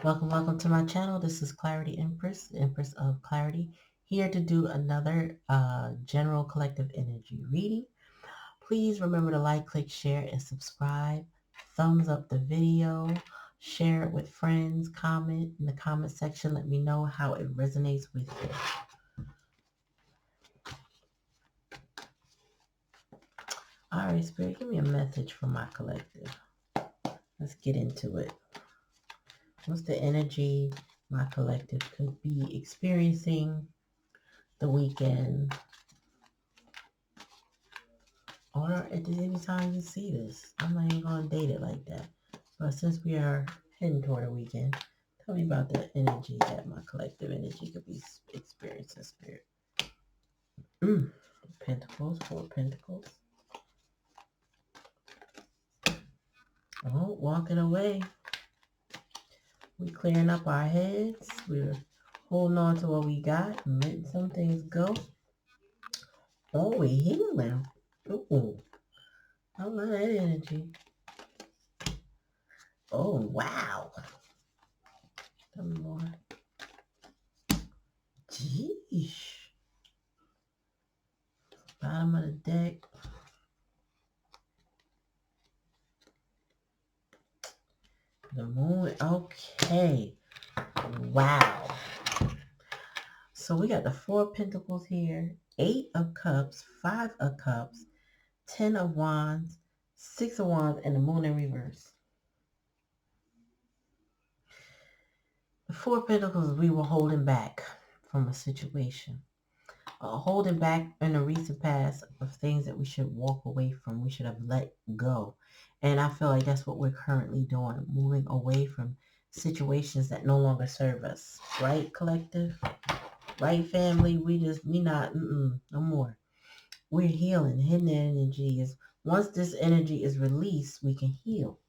Welcome to my channel. This is Clarityempress, the Empress of Clarity, here to do another general collective energy reading. Please remember to like, click, share, and subscribe. Thumbs up the video, share it with friends, comment in the comment section. Let me know how it resonates with you. All right, Spirit, give me a message for my collective. Let's get into it. What's the energy my collective could be experiencing the weekend, or at any time you see this? I'm not even going to date it like that. But since we are heading toward a weekend, tell me about the energy that my collective energy could be experiencing, Spirit. Pentacles, 4 Pentacles. Oh, walking away. We're clearing up our heads. We're holding on to what we got and letting some things go. Oh, we're healing. Ooh, I love that energy. Oh, wow. Tell me more. Jeez. Bottom of the deck. The moon. Okay. Wow. So we got the 4 Pentacles here. 8 of Cups. 5 of Cups. 10 of Wands. 6 of Wands. And the moon in reverse. The 4 Pentacles, we were holding back from a situation. Holding back in the recent past of things that we should walk away from. We should have let go. And I feel like that's what we're currently doing. Moving away from situations that no longer serve us. Right, collective? Right, family? We not, no more. We're healing. Hidden energy is, once this energy is released, we can heal.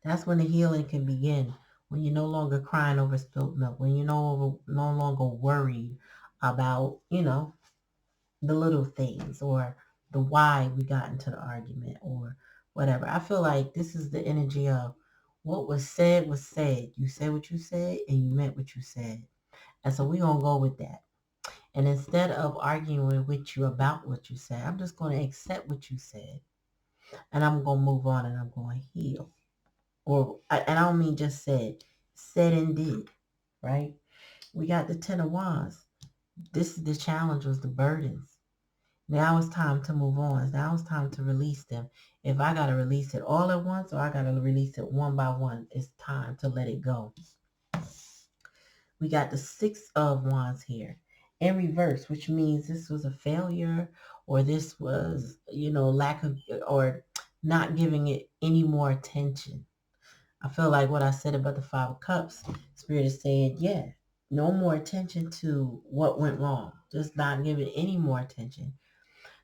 That's when the healing can begin. When you're no longer crying over spilled milk. When you're no longer worried about, the little things or the why we got into the argument or whatever. I feel like this is the energy of what was said was said. You said what you said and you meant what you said. And so we're going to go with that. And instead of arguing with you about what you said, I'm just going to accept what you said. And I'm going to move on and I'm going to heal. And I don't mean just said and did, right? We got the 10 of Wands. This is the challenge, was the burdens. Now it's time to move on. Now it's time to release them. If I got to release it all at once or I got to release it one by one, it's time to let it go. We got the 6 of Wands here in reverse, which means this was a failure or this was, lack of or not giving it any more attention. I feel like what I said about the 5 of Cups, Spirit is saying, yeah, no more attention to what went wrong. Just not giving any more attention.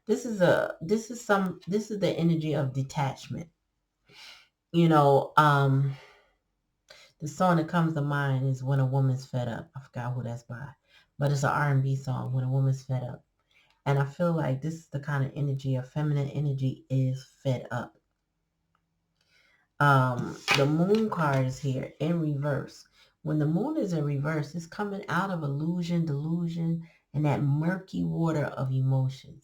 This is the energy of detachment. The song that comes to mind is When a Woman's Fed Up. I forgot who that's by, but it's an R&B song, When a Woman's Fed Up. And I feel like this is the kind of energy, a feminine energy is fed up. The moon card is here in reverse. When the moon is in reverse, it's coming out of illusion, delusion, and that murky water of emotions.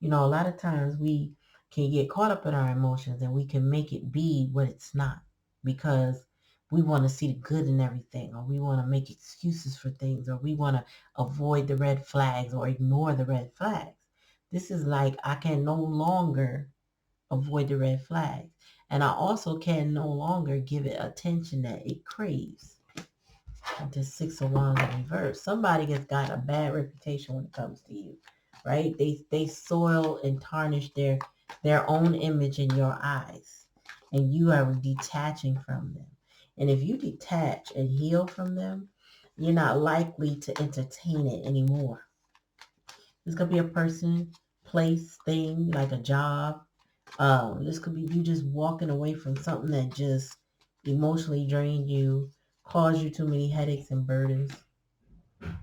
A lot of times we can get caught up in our emotions and we can make it be what it's not because we want to see the good in everything, or we want to make excuses for things, or we want to avoid the red flags or ignore the red flags. This is like I can no longer avoid the red flags. And I also can no longer give it attention that it craves. The 6 of Wands in reverse. Somebody has got a bad reputation when it comes to you, right? They soil and tarnish their own image in your eyes, and you are detaching from them. And if you detach and heal from them, you're not likely to entertain it anymore. This could be a person, place, thing, like a job. This could be you just walking away from something that just emotionally drained you, caused you too many headaches and burdens, and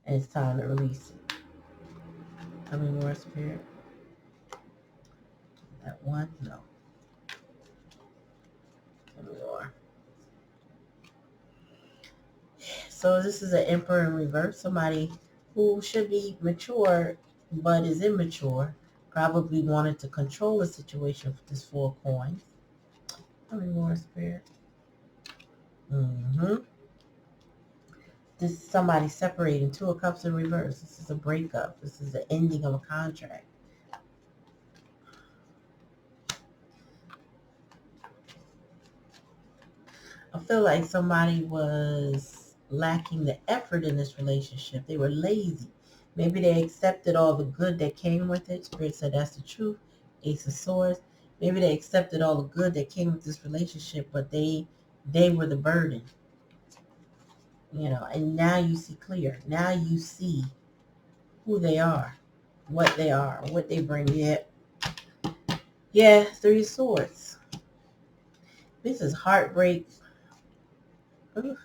it's time to release it. Tell me more, Spirit. That one? No. Tell me more. So this is an Emperor in reverse. Somebody who should be mature but is immature. Probably wanted to control the situation with this 4 coins. How many more, Spirit? Mm-hmm. This is somebody separating. 2 of Cups in reverse. This is a breakup. This is the ending of a contract. I feel like somebody was lacking the effort in this relationship. They were lazy. Maybe they accepted all the good that came with it. Spirit said that's the truth. Ace of Swords. Maybe they accepted all the good that came with this relationship, but they were the burden. And now you see clear. Now you see who they are, what they bring. Yeah, 3 of Swords. This is heartbreak. Oof.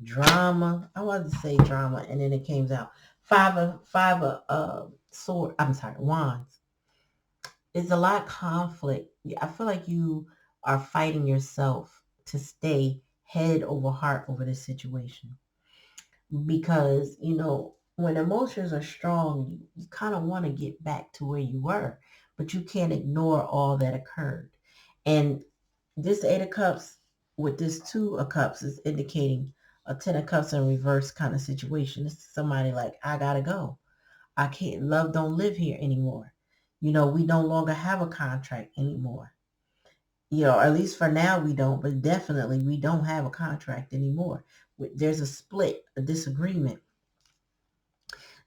Drama. I wanted to say drama, and then it came out. Five of sword. I'm sorry, wands. It's a lot of conflict. I feel like you are fighting yourself to stay head over heart over this situation because when emotions are strong, you kind of want to get back to where you were, but you can't ignore all that occurred. And this 8 of Cups with this 2 of Cups is indicating a 10 of Cups in reverse kind of situation. This is somebody like, I gotta go. I can't, love don't live here anymore. We no longer have a contract anymore. At least for now we don't, but definitely we don't have a contract anymore. There's a split, a disagreement.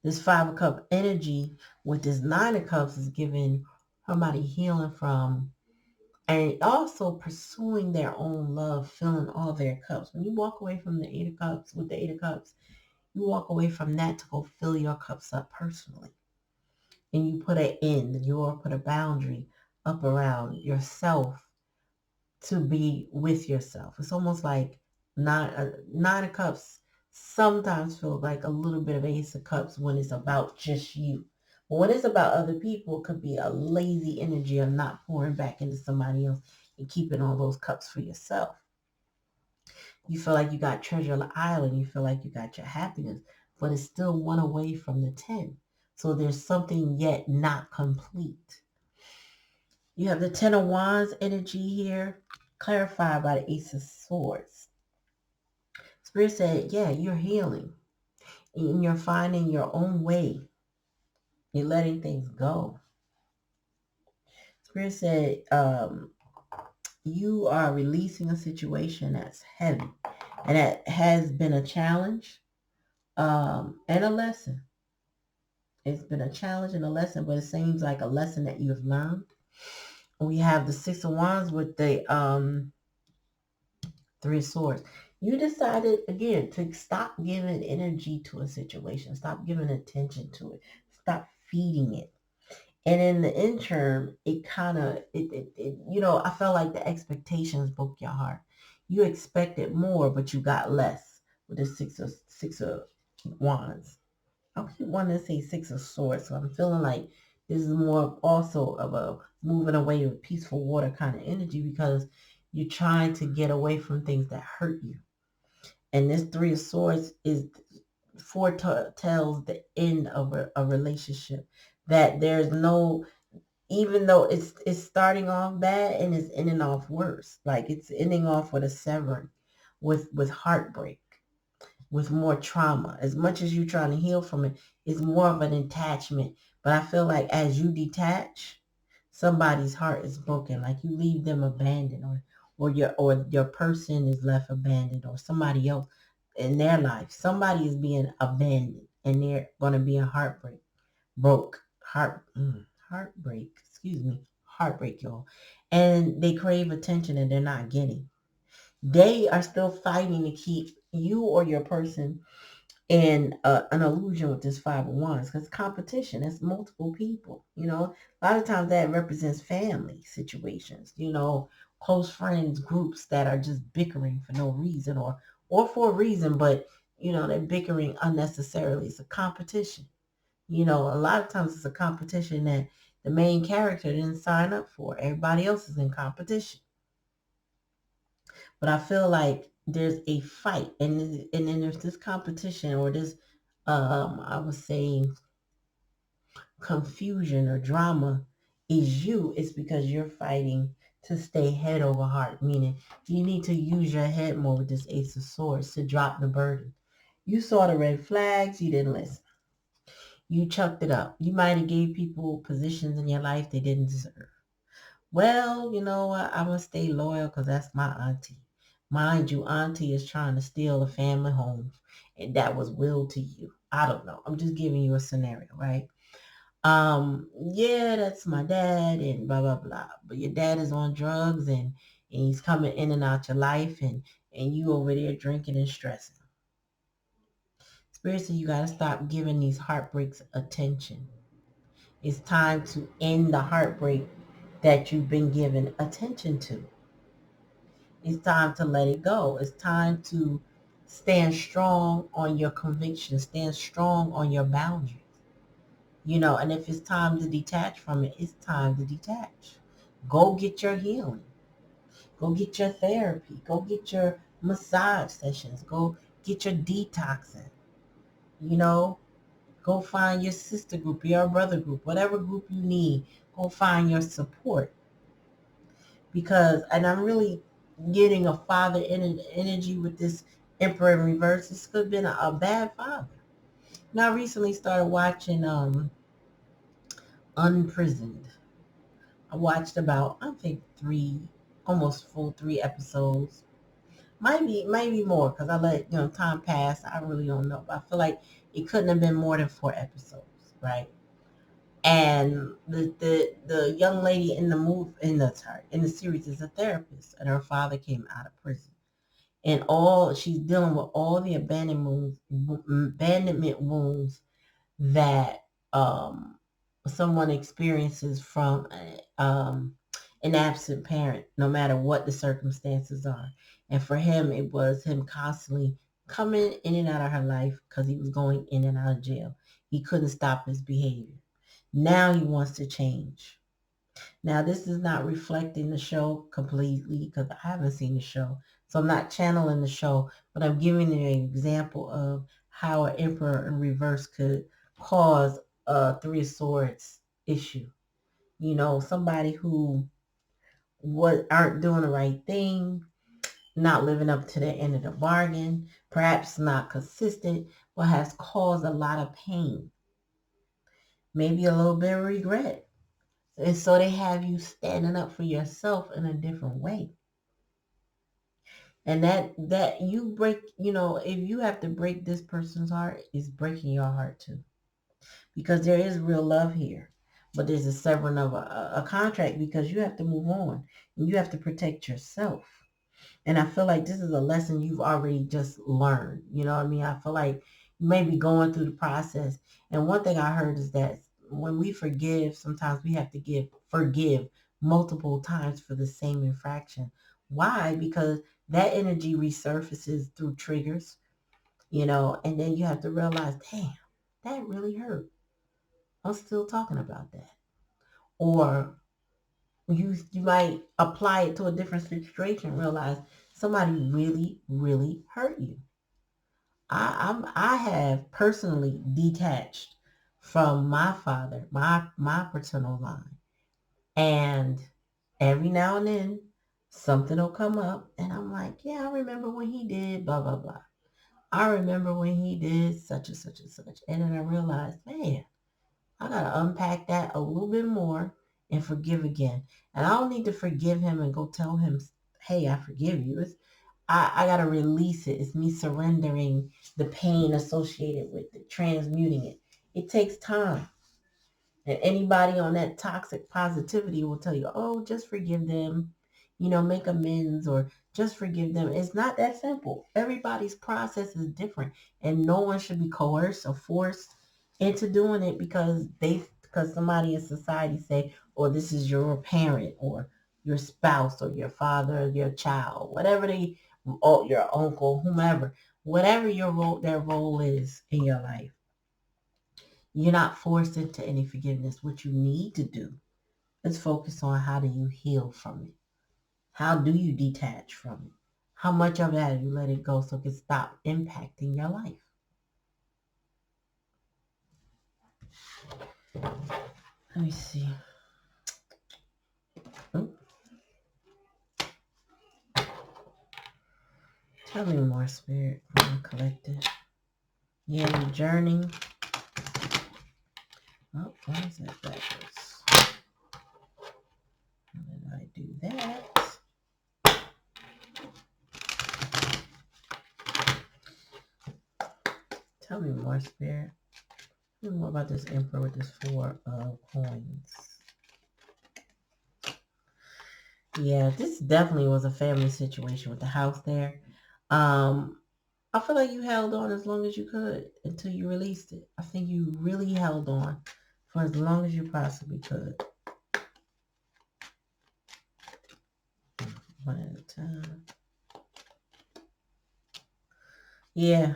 This 5 of Cup energy with this 9 of Cups is giving somebody healing from and also pursuing their own love, filling all their cups. When you walk away from the 8 of Cups with the 8 of Cups, you walk away from that to go fill your cups up personally. And you put an end, you put a boundary up around yourself to be with yourself. It's almost like 9 of Cups sometimes feels like a little bit of Ace of Cups when it's about just you. But when it's about other people, it could be a lazy energy of not pouring back into somebody else and keeping all those cups for yourself. You feel like you got treasure on the island. You feel like you got your happiness, but it's still one away from the 10. So there's something yet not complete. You have the 10 of Wands energy here, clarified by the Ace of Swords. Spirit said, yeah, you're healing. And you're finding your own way. You're letting things go. Spirit said, you are releasing a situation that's heavy. And that has been a challenge and a lesson. It's been a challenge and a lesson, but it seems like a lesson that you have learned. We have the 6 of Wands with the 3 of Swords. You decided, again, to stop giving energy to a situation. Stop giving attention to it. Stop feeding it. And in the interim, it kind of, I felt like the expectations broke your heart. You expected more, but you got less with the six of Wands. I keep wanting to say 6 of Swords, so I'm feeling like this is more also of a moving away with peaceful water kind of energy because you're trying to get away from things that hurt you. And this 3 of Swords is foretells the end of a relationship. That there's no, even though it's starting off bad and it's ending off worse. Like it's ending off with a severing, with heartbreak, with more trauma. As much as you're trying to heal from it, it's more of an attachment. But I feel like as you detach, somebody's heart is broken. Like you leave them abandoned, or your person is left abandoned, or somebody else in their life. Somebody is being abandoned, and they're going to be in heartbreak, heartbreak. Excuse me, heartbreak, y'all. And they crave attention, and they're not getting. They are still fighting to keep you or your person in an illusion with this 5 of Wands because competition. It's multiple people. A lot of times that represents family situations. Close friends groups that are just bickering for no reason or for a reason, but they're bickering unnecessarily. It's a competition. A lot of times it's a competition that the main character didn't sign up for. Everybody else is in competition. But I feel like there's a fight, and then there's this competition, or this, I would say, confusion or drama is you. It's because you're fighting to stay head over heart, meaning you need to use your head more with this Ace of Swords to drop the burden. You saw the red flags, you didn't listen. You chucked it up. You might have gave people positions in your life they didn't deserve. Well, you know what? I'm going to stay loyal because that's my auntie. Mind you, auntie is trying to steal a family home, and that was willed to you. I don't know. I'm just giving you a scenario, right? Yeah, that's my dad and blah, blah, blah. But your dad is on drugs, and he's coming in and out your life, and you over there drinking and stressing. Spiritually, you got to stop giving these heartbreaks attention. It's time to end the heartbreak that you've been given attention to. It's time to let it go. It's time to stand strong on your convictions, stand strong on your boundaries. And if it's time to detach from it, it's time to detach. Go get your healing. Go get your therapy. Go get your massage sessions. Go get your detoxing. You know, go find your sister group, your brother group, whatever group you need. Go find your support. And I'm really getting a father energy with this Emperor in reverse. This could have been a bad father. Now, I recently started watching Unprisoned. I watched about, I think, almost full 3 episodes. Maybe more, because I let time pass. I really don't know, but I feel like it couldn't have been more than 4 episodes, right? And the young lady in the series is a therapist, and her father came out of prison, and all she's dealing with all the abandonment wounds that someone experiences from an absent parent, no matter what the circumstances are. And for him, it was him constantly coming in and out of her life because he was going in and out of jail. He couldn't stop his behavior. Now he wants to change. Now, this is not reflecting the show completely because I haven't seen the show. So I'm not channeling the show, but I'm giving you an example of how an emperor in reverse could cause a Three of Swords issue. Somebody who aren't doing the right thing, not living up to the end of the bargain, perhaps not consistent, but has caused a lot of pain, maybe a little bit of regret. And so they have you standing up for yourself in a different way. And that you break, if you have to break this person's heart, it's breaking your heart too. Because there is real love here. But there's a severing of a contract because you have to move on. And you have to protect yourself. And I feel like this is a lesson you've already just learned. You know what I mean? I feel like you may be going through the process. And one thing I heard is that when we forgive, sometimes we have to forgive multiple times for the same infraction. Why? Because that energy resurfaces through triggers, and then you have to realize, damn, that really hurt. I'm still talking about that. Or you might apply it to a different situation and realize somebody really, really hurt you. I have personally detached from my father, my paternal line. And every now and then something will come up and I'm like, yeah, I remember when he did blah, blah, blah. I remember when he did such and such and such. And then I realized, man, I got to unpack that a little bit more and forgive again. And I don't need to forgive him and go tell him, hey, I forgive you. I got to release it. It's me surrendering the pain associated with it, transmuting it. It takes time. And anybody on that toxic positivity will tell you, oh, just forgive them, make amends or just forgive them. It's not that simple. Everybody's process is different. And no one should be coerced or forced into doing it because somebody in society say, oh, this is your parent or your spouse or your father or your child, or your uncle, whomever, whatever their role is in your life. You're not forced into any forgiveness. What you need to do is focus on how do you heal from it? How do you detach from it? How much of that you let it go so it can stop impacting your life? Let me see. Oh, tell me more, Spirit, from the collective. Yeah, your journey. Oh, why is that backwards? How did I do that? Tell me more, Spirit. Tell me more about this Emperor with this 4 of coins. Yeah, this definitely was a family situation with the house there. I feel like you held on as long as you could until you released it. I think you really held on for as long as you possibly could. One at a time. Yeah.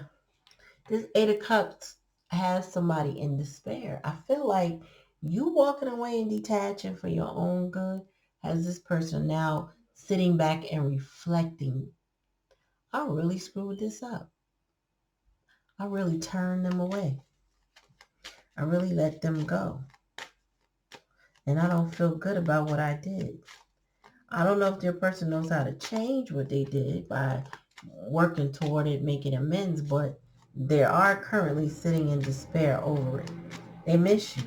This 8 of Cups has somebody in despair. I feel like you walking away and detaching for your own good has this person now sitting back and reflecting. I really screwed this up. I really turned them away. I really let them go. And I don't feel good about what I did. I don't know if their person knows how to change what they did by working toward it, making amends, but they are currently sitting in despair over it. They miss you.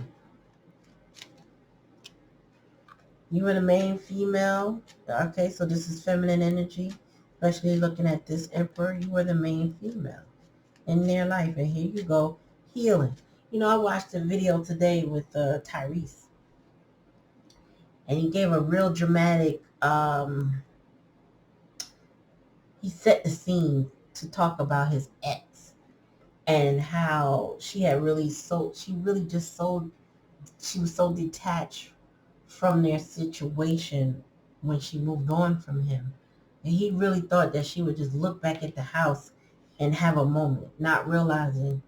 You are the main female. Okay, so this is feminine energy, especially looking at this Emperor. You are the main female in their life. And here you go, healing. You know, I watched a video today with Tyrese, and he gave a real dramatic, he set the scene to talk about his ex and how she had really she was so detached from their situation when she moved on from him. And he really thought that she would just look back at the house and have a moment, not realizing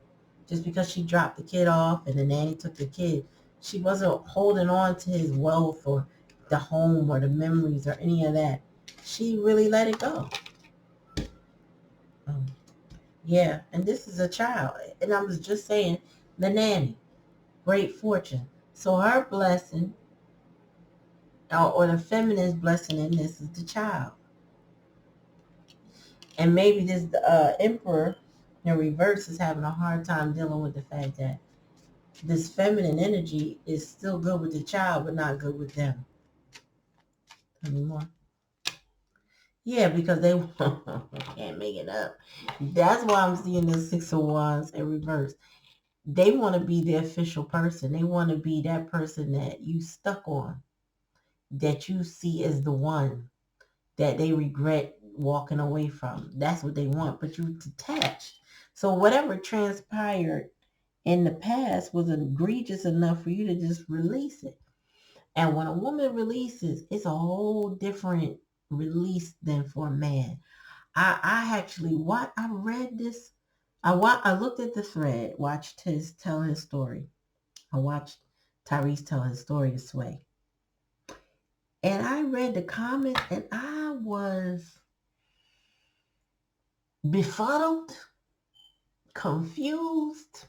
just because she dropped the kid off and the nanny took the kid, she wasn't holding on to his wealth or the home or the memories or any of that. She really let it go. Um, yeah, and this is a child. And I was just saying, the nanny, great fortune. So her blessing, or the feminist blessing in this, is the child. And maybe this emperor in reverse is having a hard time dealing with the fact that this feminine energy is still good with the child, but not good with them anymore. Yeah, because they can't make it up. That's why I'm seeing the 6 of Wands in reverse. They want to be the official person. They want to be that person that you stuck on, that you see as the one that they regret walking away from. That's what they want, but you're detached. So whatever transpired in the past was egregious enough for you to just release it. And when a woman releases, it's a whole different release than for a man. I actually I read this. I looked at the thread, watched his tell his story. I watched Tyrese tell his story this way. And I read the comments and I was befuddled, confused,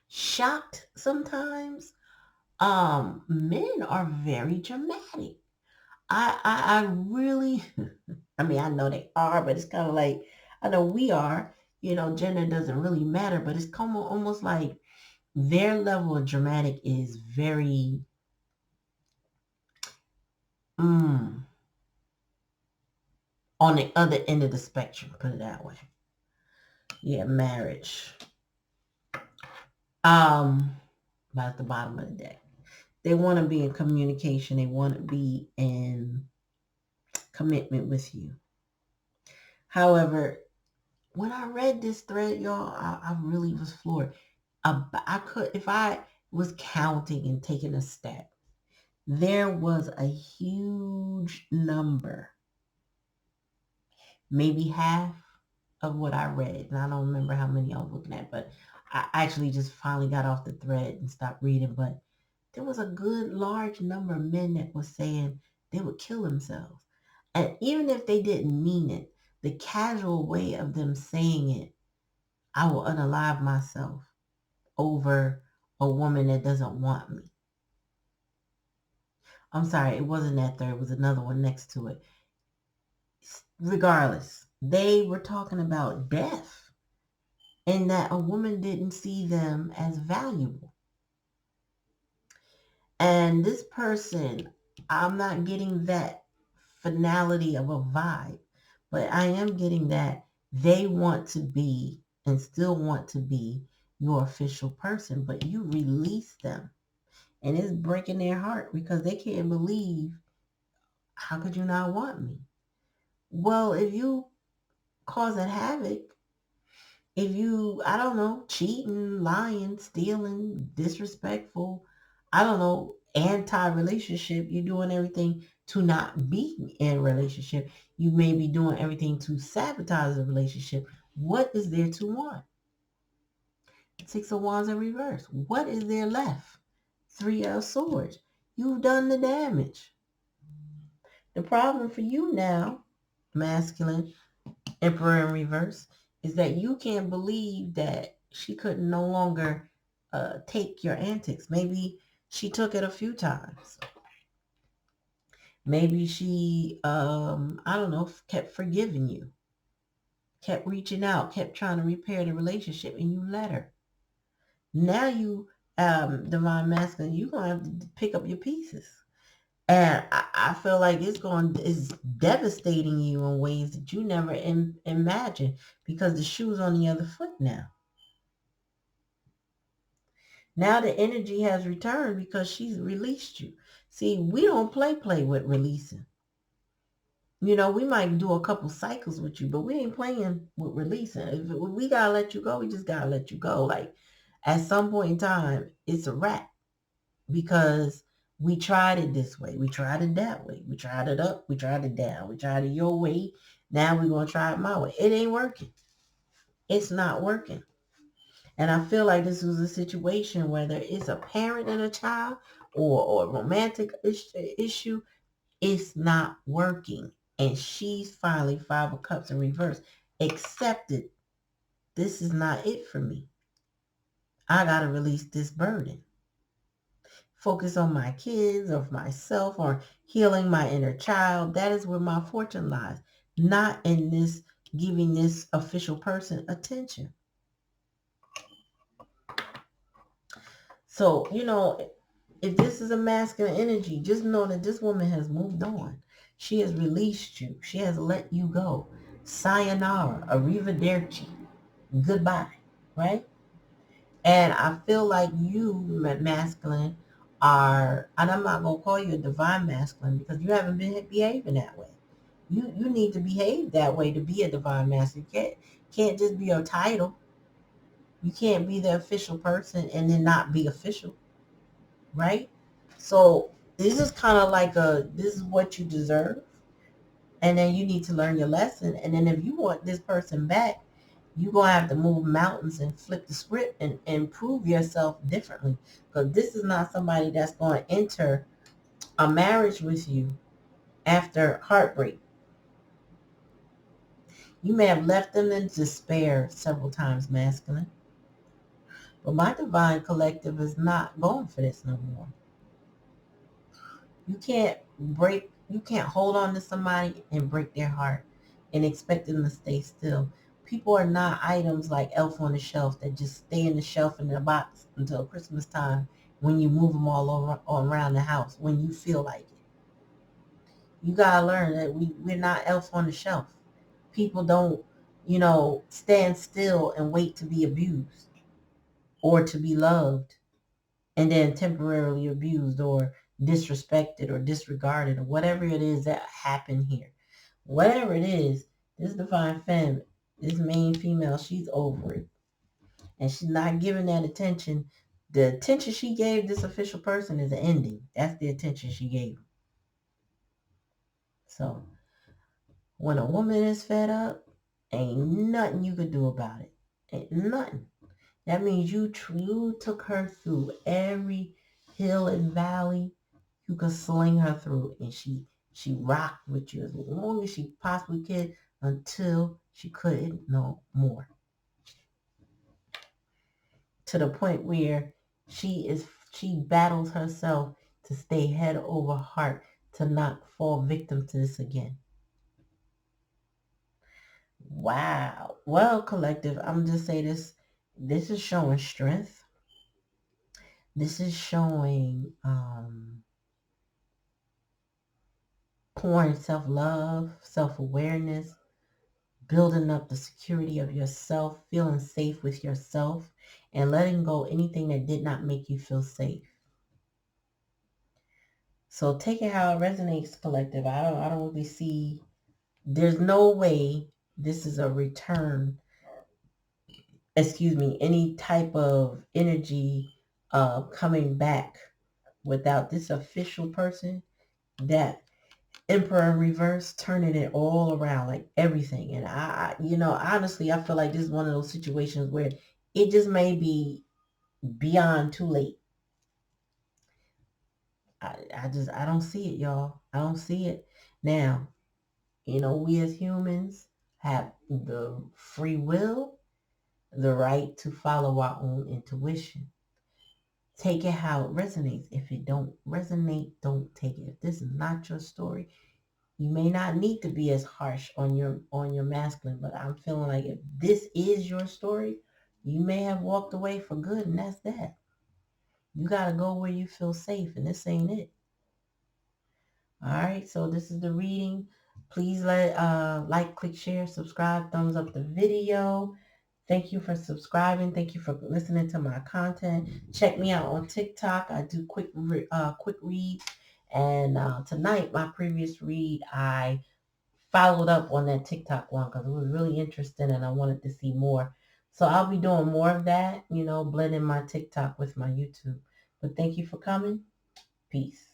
shocked sometimes. Men are very dramatic. I really, I mean, I know they are, but it's kind of like, I know we are, gender doesn't really matter, but it's almost like their level of dramatic is very, on the other end of the spectrum, put it that way. Yeah, marriage. About the bottom of the deck. They want to be in communication. They want to be in commitment with you. However, when I read this thread, y'all, I really was floored. If I was counting and taking a step, there was a huge number, maybe half of what I read. And I don't remember how many I was looking at, but I actually just finally got off the thread and stopped reading. But there was a good large number of men that was saying they would kill themselves. And even if they didn't mean it, the casual way of them saying it, I will unalive myself over a woman that doesn't want me. I'm sorry, it wasn't that third, it was another one next to it. Regardless, they were talking about death and that a woman didn't see them as valuable. And this person, I'm not getting that finality of a vibe, but I am getting that they want to be and still want to be your official person, but you release them. And it's breaking their heart because they can't believe, how could you not want me? Well, if you causing havoc, if you, I don't know, cheating, lying, stealing, disrespectful, I don't know, anti-relationship, you're doing everything to not be in a relationship. You may be doing everything to sabotage the relationship. What is there to want? Six of Wands in reverse. What is there left? Three of Swords. You've done the damage. The problem for you now, masculine, Emperor in reverse, is that you can't believe that she could no longer take your antics. Maybe she took it a few times. Maybe she, I don't know, kept forgiving you, kept reaching out, kept trying to repair the relationship, and you let her. Now you, divine masculine, you're going to have to pick up your pieces. And I feel like it's devastating you in ways that you never imagined because the shoe's on the other foot now. Now the energy has returned because she's released you. See, we don't play with releasing. You know, we might do a couple cycles with you, but we ain't playing with releasing. If we gotta let you go, we just gotta let you go. Like at some point in time, it's a wrap because we tried it this way. We tried it that way. We tried it up. We tried it down. We tried it your way. Now we're going to try it my way. It ain't working. It's not working. And I feel like this was a situation, whether it's a parent and a child or a romantic issue, it's not working. And she's finally, Five of Cups in reverse, accepted this is not it for me. I got to release this burden. Focus on my kids or myself or healing my inner child. That is where my fortune lies, not in this giving this official person attention. So, if this is a masculine energy, just know that this woman has moved on. She has released you. She has let you go. Sayonara, arrivederci, goodbye, right? And I feel like you, masculine, are, and I'm not going to call you a divine masculine because you haven't been behaving that way. You need to behave that way to be a divine masculine. You can't just be a title. You can't be the official person and then not be official, right? So this is kind of like this is what you deserve. And then you need to learn your lesson. And then if you want this person back, you're going to have to move mountains and flip the script and prove yourself differently. Because this is not somebody that's going to enter a marriage with you after heartbreak. You may have left them in despair several times, masculine. But my divine collective is not going for this no more. You can't hold on to somebody and break their heart and expect them to stay still. People are not items like Elf on the Shelf that just stay in the shelf in the box until Christmas time when you move them all around the house when you feel like it. You gotta learn that we're not elves on the shelf. People don't, stand still and wait to be abused or to be loved and then temporarily abused or disrespected or disregarded or whatever it is that happened here. Whatever it is, this divine femme, this main female, she's over it. And she's not giving that attention. The attention she gave this official person is an ending. That's the attention she gave. So when a woman is fed up, ain't nothing you could do about it. Ain't nothing. That means you took her through every hill and valley you could sling her through, and she She rocked with you as long as she possibly could until she couldn't no more. To the point where she battles herself to stay head over heart, to not fall victim to this again. Wow. Well, collective, I'm just say this is showing strength. This is showing pouring self-love, self-awareness, building up the security of yourself, feeling safe with yourself, and letting go anything that did not make you feel safe. So take it how it resonates, collective. I don't really see, there's no way this is a return, any type of energy coming back without this official person, that Emperor in reverse, turning it all around, like everything. And honestly, I feel like this is one of those situations where it just may be beyond too late. I don't see it, y'all. I don't see it. Now, we as humans have the free will, the right to follow our own intuition. Take it how it resonates. If it don't resonate, don't take it. If this is not your story, you may not need to be as harsh on your masculine, but I'm feeling like if this is your story, you may have walked away for good, and that's that. You gotta go where you feel safe, and this ain't it. All right, so this is the reading. Please like, click, share, subscribe, thumbs up the video. Thank you for subscribing. Thank you for listening to my content. Check me out on TikTok. I do quick reads. And tonight, my previous read, I followed up on that TikTok one because it was really interesting and I wanted to see more. So I'll be doing more of that, blending my TikTok with my YouTube. But thank you for coming. Peace.